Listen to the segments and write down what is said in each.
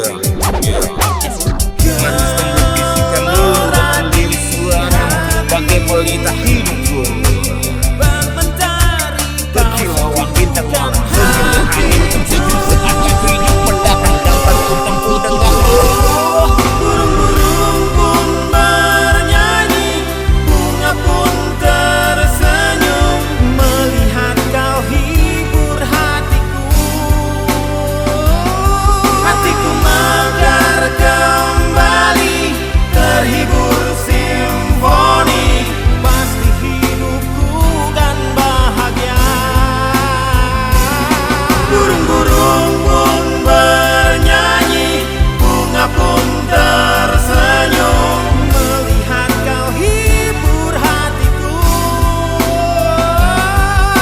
Masih membisikkan dengan diri suara bagai pelita hidup berkilauan bintang malam senyum angin sejuk seakan hidup mendapat dapat kutempuh dengan burung-burung pun bernyanyi, bunga pun tersenyum melihat kau hibur hatiku. Hatiku mekar kembali, terhibur simfoni, pasti hidupku kan bahagia. Burung-burung pun bernyanyi, bunga pun tersenyum melihat kau hibur hatiku.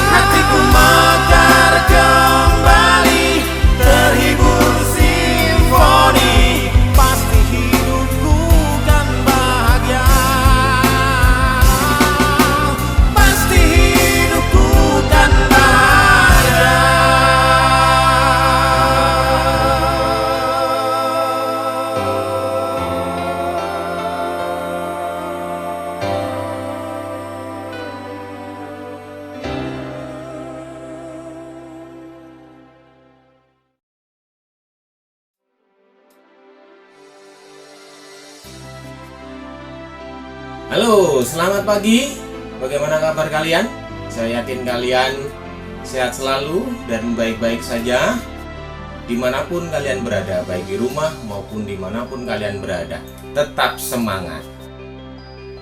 Hatiku mekar kembali, terhibur simfoni, pasti hidupku kan bahagia. Pasti hidupku kan bahagia. Halo, selamat pagi. Bagaimana kabar kalian? Saya yakin kalian sehat selalu dan baik-baik saja dimanapun kalian berada, baik di rumah maupun dimanapun kalian berada. Tetap semangat.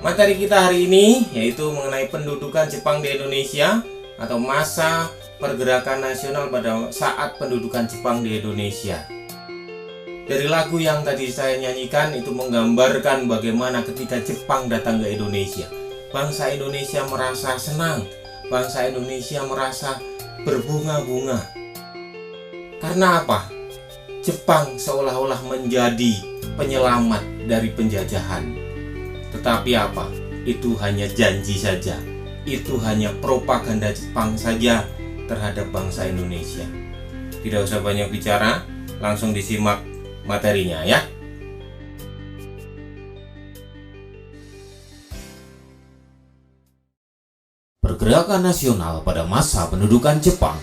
Materi kita hari ini yaitu mengenai pendudukan Jepang di Indonesia atau masa pergerakan nasional pada saat pendudukan Jepang di Indonesia. Dari lagu yang tadi saya nyanyikan itu menggambarkan bagaimana ketika Jepang datang ke Indonesia, bangsa Indonesia merasa senang, bangsa Indonesia merasa berbunga-bunga. Karena apa? Jepang seolah-olah menjadi penyelamat dari penjajahan. Tetapi apa? Itu hanya janji saja. Itu hanya propaganda Jepang saja terhadap bangsa Indonesia. Tidak usah banyak bicara, langsung disimak materinya ya. Pergerakan nasional pada masa pendudukan Jepang.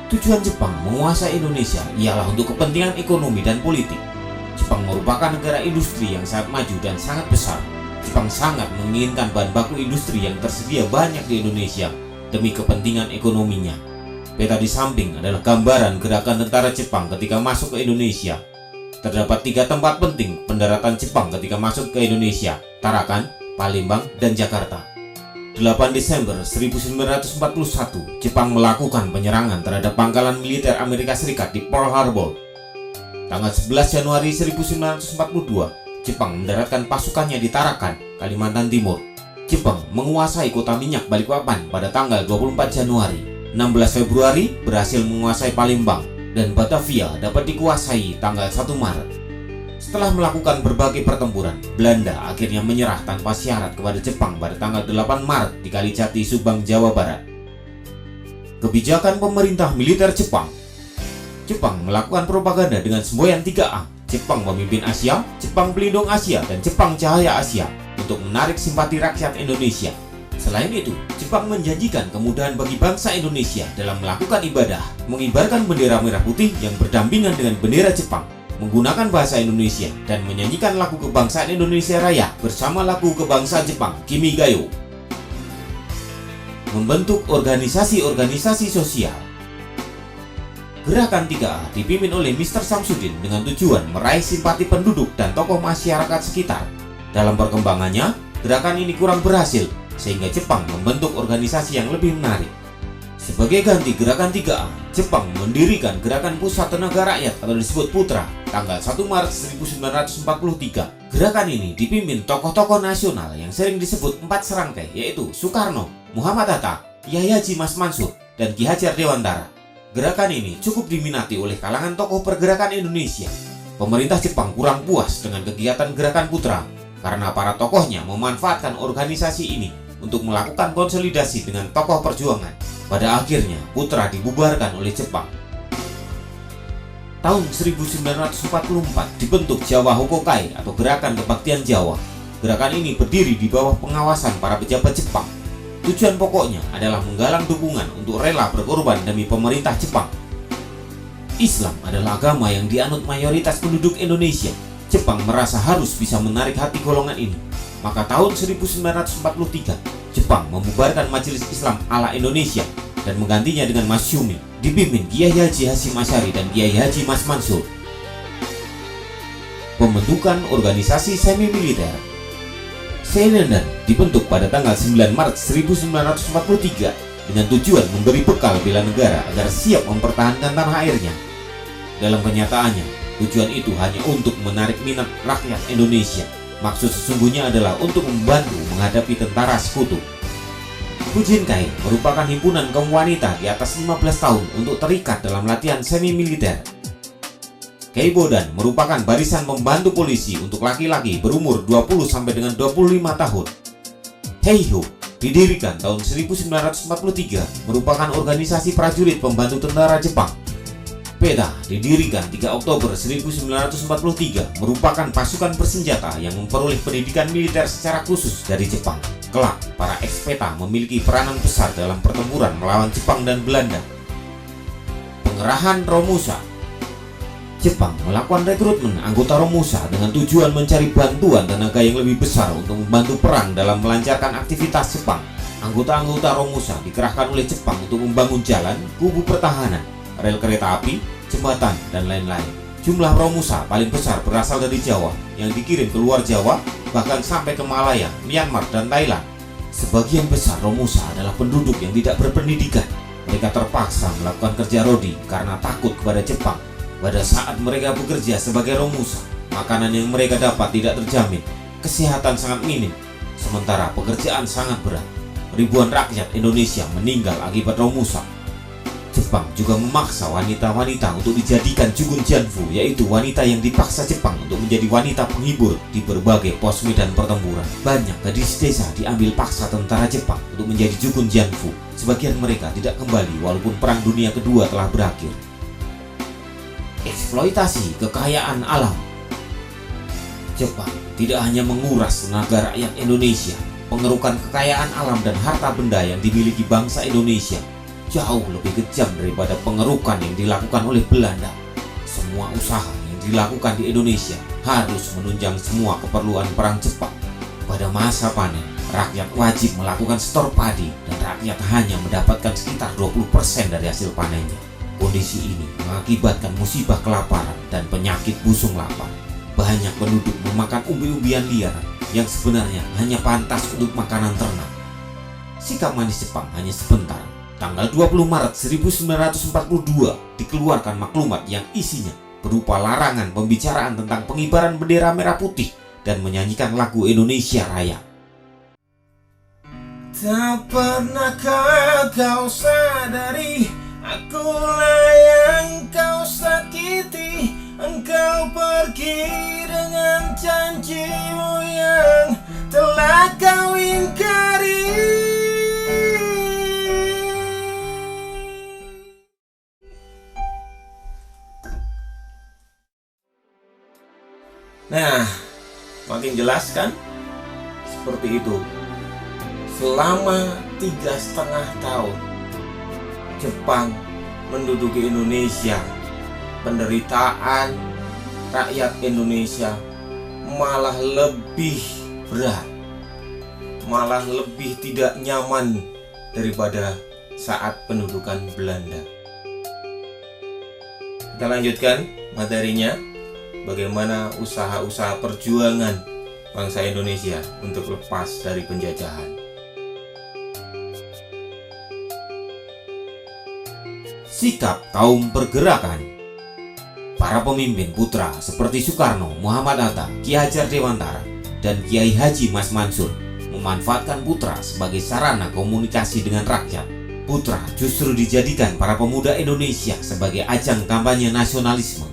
Tujuan Jepang menguasai Indonesia ialah untuk kepentingan ekonomi dan politik. Jepang merupakan negara industri yang sangat maju dan sangat besar. Jepang sangat menginginkan bahan baku industri yang tersedia banyak di Indonesia demi kepentingan ekonominya. Peta di samping adalah gambaran gerakan tentara Jepang ketika masuk ke Indonesia. Terdapat 3 tempat penting pendaratan Jepang ketika masuk ke Indonesia: Tarakan, Palembang, dan Jakarta. 8 Desember 1941, Jepang melakukan penyerangan terhadap pangkalan militer Amerika Serikat di Pearl Harbor. Tanggal 11 Januari 1942, Jepang mendaratkan pasukannya di Tarakan, Kalimantan Timur. Jepang menguasai kota minyak Balikpapan pada tanggal 24 Januari. 16 Februari berhasil menguasai Palembang dan Batavia dapat dikuasai tanggal 1 Maret. Setelah melakukan berbagai pertempuran, Belanda akhirnya menyerah tanpa syarat kepada Jepang pada tanggal 8 Maret di Kalijati, Subang, Jawa Barat. Kebijakan pemerintah militer Jepang. Jepang melakukan propaganda dengan semboyan 3A: Jepang Pemimpin Asia, Jepang Pelindung Asia, dan Jepang Cahaya Asia untuk menarik simpati rakyat Indonesia. Selain itu, Jepang menjanjikan kemudahan bagi bangsa Indonesia dalam melakukan ibadah, mengibarkan bendera merah putih yang berdampingan dengan bendera Jepang, menggunakan bahasa Indonesia, dan menyanyikan lagu kebangsaan Indonesia Raya bersama lagu kebangsaan Jepang, Kimi Gayo. Membentuk organisasi-organisasi sosial. Gerakan 3A dipimpin oleh Mr. Samsudin dengan tujuan meraih simpati penduduk dan tokoh masyarakat sekitar. Dalam perkembangannya, gerakan ini kurang berhasil, sehingga Jepang membentuk organisasi yang lebih menarik. Sebagai ganti gerakan 3A, Jepang mendirikan Gerakan Pusat Tenaga Rakyat atau disebut Putra tanggal 1 Maret 1943. Gerakan ini dipimpin tokoh-tokoh nasional yang sering disebut 4 serangkai, yaitu Soekarno, Muhammad Hatta, Yahya Haji Mas Mansur, dan Ki Hajar Dewantara. Gerakan ini cukup diminati oleh kalangan tokoh pergerakan Indonesia. Pemerintah Jepang kurang puas dengan kegiatan Gerakan Putra karena para tokohnya memanfaatkan organisasi ini untuk melakukan konsolidasi dengan tokoh perjuangan. Pada akhirnya, Putra dibubarkan oleh Jepang. Tahun 1944 dibentuk Jawa Hokokai atau Gerakan Kebaktian Jawa. Gerakan ini berdiri di bawah pengawasan para pejabat Jepang. Tujuan pokoknya adalah menggalang dukungan untuk rela berkorban demi pemerintah Jepang. Islam adalah agama yang dianut mayoritas penduduk Indonesia. Jepang merasa harus bisa menarik hati golongan ini. Maka tahun 1943, Jepang membubarkan Majelis Islam ala Indonesia dan menggantinya dengan Masyumi, dipimpin Kiai Haji Hasyim Asy'ari dan Kiai Haji Mas Mansur. Pembentukan organisasi semi-militer. Seinedan dibentuk pada tanggal 9 Maret 1943 dengan tujuan memberi bekal bela negara agar siap mempertahankan tanah airnya. Dalam kenyataannya, tujuan itu hanya untuk menarik minat rakyat Indonesia. Maksud sesungguhnya adalah untuk membantu menghadapi tentara sekutu. Fujinkai merupakan himpunan kaum wanita di atas 15 tahun untuk terikat dalam latihan semi-militer. Keibodan merupakan barisan pembantu polisi untuk laki-laki berumur 20 sampai dengan 25 tahun. Heiho didirikan tahun 1943 merupakan organisasi prajurit pembantu tentara Jepang. PETA didirikan 3 Oktober 1943 merupakan pasukan bersenjata yang memperoleh pendidikan militer secara khusus dari Jepang. Kelak, para eks-PETA memiliki peranan besar dalam pertempuran melawan Jepang dan Belanda. Pengerahan Romusa. Jepang melakukan rekrutmen anggota Romusa dengan tujuan mencari bantuan tenaga yang lebih besar untuk membantu perang dalam melancarkan aktivitas Jepang. Anggota-anggota Romusa dikerahkan oleh Jepang untuk membangun jalan, kubu pertahanan, rel kereta api, jembatan, dan lain-lain. Jumlah Romusa paling besar berasal dari Jawa yang dikirim ke luar Jawa, bahkan sampai ke Malaya, Myanmar, dan Thailand. Sebagian besar Romusa adalah penduduk yang tidak berpendidikan. Mereka terpaksa melakukan kerja rodi karena takut kepada Jepang. Pada saat mereka bekerja sebagai Romusa, makanan yang mereka dapat tidak terjamin, kesehatan sangat minim, sementara pekerjaan sangat berat. Ribuan rakyat Indonesia meninggal akibat Romusa. Jepang juga memaksa wanita-wanita untuk dijadikan Jugun Janfu, yaitu wanita yang dipaksa Jepang untuk menjadi wanita penghibur di berbagai pos medan pertempuran. Banyak gadis desa diambil paksa tentara Jepang untuk menjadi Jugun Janfu. Sebagian mereka tidak kembali walaupun Perang Dunia Kedua telah berakhir. Eksploitasi kekayaan alam. Jepang tidak hanya menguras tenaga rakyat Indonesia, pengerukan kekayaan alam dan harta benda yang dimiliki bangsa Indonesia jauh lebih kejam daripada pengerukan yang dilakukan oleh Belanda. Semua usaha yang dilakukan di Indonesia harus menunjang semua keperluan perang Jepang. Pada masa panen, rakyat wajib melakukan stor padi dan rakyat hanya mendapatkan sekitar 20% dari hasil panennya. Kondisi ini mengakibatkan musibah kelaparan dan penyakit busung lapar. Banyak penduduk memakan umbi-umbian liar yang sebenarnya hanya pantas untuk makanan ternak. Sikap manis Jepang hanya sebentar. Tanggal 20 Maret 1942 dikeluarkan maklumat yang isinya berupa larangan pembicaraan tentang pengibaran bendera merah putih dan menyanyikan lagu Indonesia Raya. Tak pernahkah kau sadari, akulah yang kau sakiti. Engkau pergi dengan janjimu yang telah kau ingkari. Nah, makin jelas kan? Seperti itu. Selama 3,5 tahun Jepang menduduki Indonesia, penderitaan rakyat Indonesia malah lebih berat, malah lebih tidak nyaman daripada saat pendudukan Belanda. Kita lanjutkan materinya. Bagaimana usaha-usaha perjuangan bangsa Indonesia untuk lepas dari penjajahan. Sikap kaum pergerakan. Para pemimpin putra seperti Soekarno, Muhammad Hatta, Ki Hajar Dewantara, dan Kiai Haji Mas Mansur memanfaatkan putra sebagai sarana komunikasi dengan rakyat. Putra justru dijadikan para pemuda Indonesia sebagai ajang kampanye nasionalisme.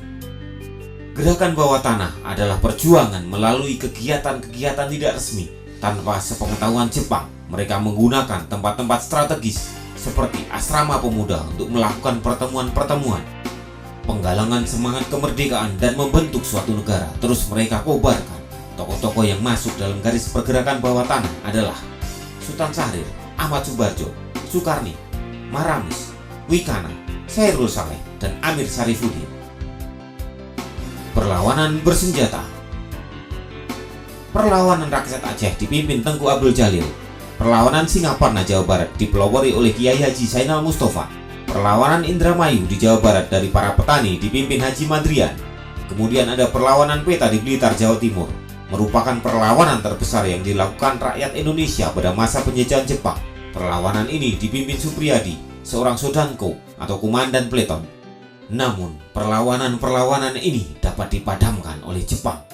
Gerakan bawah tanah adalah perjuangan melalui kegiatan-kegiatan tidak resmi tanpa sepengetahuan Jepang. Mereka menggunakan tempat-tempat strategis seperti asrama pemuda untuk melakukan pertemuan-pertemuan. penggalangan semangat kemerdekaan dan membentuk suatu negara terus mereka kobarkan. Tokoh-tokoh yang masuk dalam garis pergerakan bawah tanah adalah Sultan Syahrir, Ahmad Subarjo, Sukarni, Maramis, Wikana, Chairul Saleh, dan Amir Syarifuddin. Perlawanan bersenjata. Perlawanan rakyat Aceh dipimpin Tengku Abdul Jalil. Perlawanan Singaparna Jawa Barat dipelopori oleh Kiai Haji Zainal Mustafa. Perlawanan Indramayu di Jawa Barat dari para petani dipimpin Haji Madrian. Kemudian ada perlawanan Peta di Blitar, Jawa Timur, merupakan perlawanan terbesar yang dilakukan rakyat Indonesia pada masa penjajahan Jepang. Perlawanan ini dipimpin Supriyadi, seorang Sodanko atau komandan peleton. Namun, perlawanan-perlawanan ini dapat dipadamkan oleh Jepang.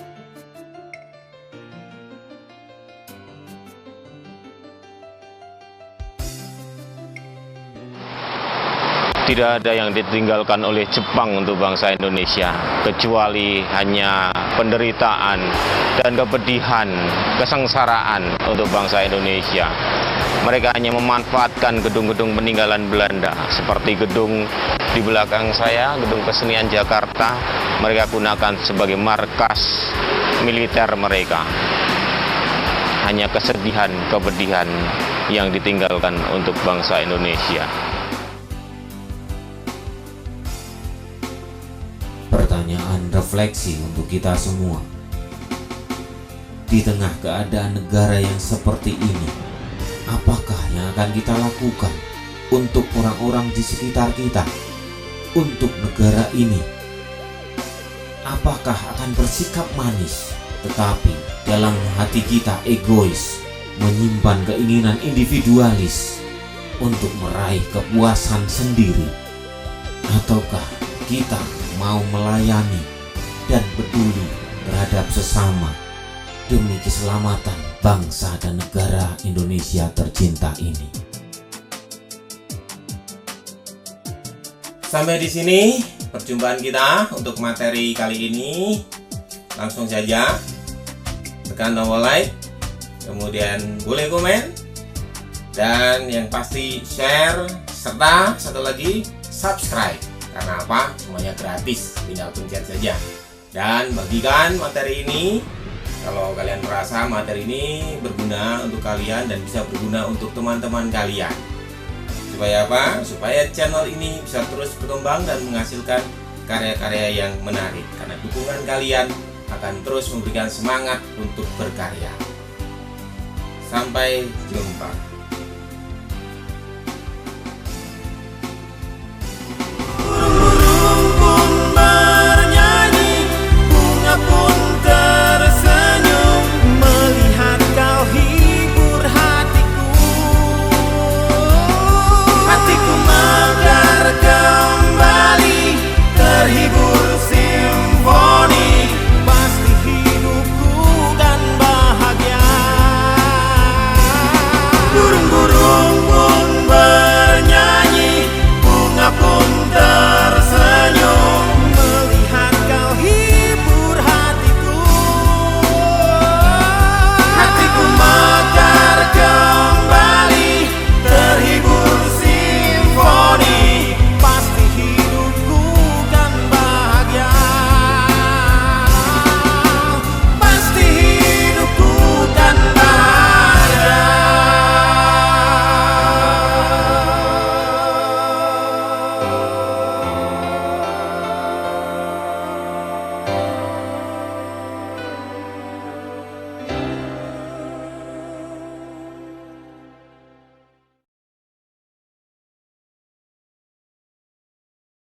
Tidak ada yang ditinggalkan oleh Jepang untuk bangsa Indonesia, kecuali hanya penderitaan dan kepedihan, kesengsaraan untuk bangsa Indonesia. Mereka hanya memanfaatkan gedung-gedung peninggalan Belanda, seperti gedung di belakang saya, Gedung Kesenian Jakarta, mereka gunakan sebagai markas militer mereka. Hanya kesedihan, kepedihan yang ditinggalkan untuk bangsa Indonesia. Pertanyaan refleksi untuk kita semua. Di tengah keadaan negara yang seperti ini, apakah yang akan kita lakukan untuk orang-orang di sekitar kita, untuk negara ini? Apakah akan bersikap manis, tetapi dalam hati kita egois, menyimpan keinginan individualis untuk meraih kepuasan sendiri? Ataukah kita mau melayani dan peduli terhadap sesama demi keselamatan bangsa dan negara Indonesia tercinta ini? Sampai di sini perjumpaan kita untuk materi kali ini. Langsung saja tekan tombol like, kemudian boleh komen, dan yang pasti share, serta satu lagi subscribe. Karena apa? Semuanya gratis, tinggal pencet saja. Dan bagikan materi ini kalau kalian merasa materi ini berguna untuk kalian dan bisa berguna untuk teman-teman kalian. Supaya apa? Supaya channel ini bisa terus berkembang dan menghasilkan karya-karya yang menarik. Karena dukungan kalian akan terus memberikan semangat untuk berkarya. Sampai jumpa.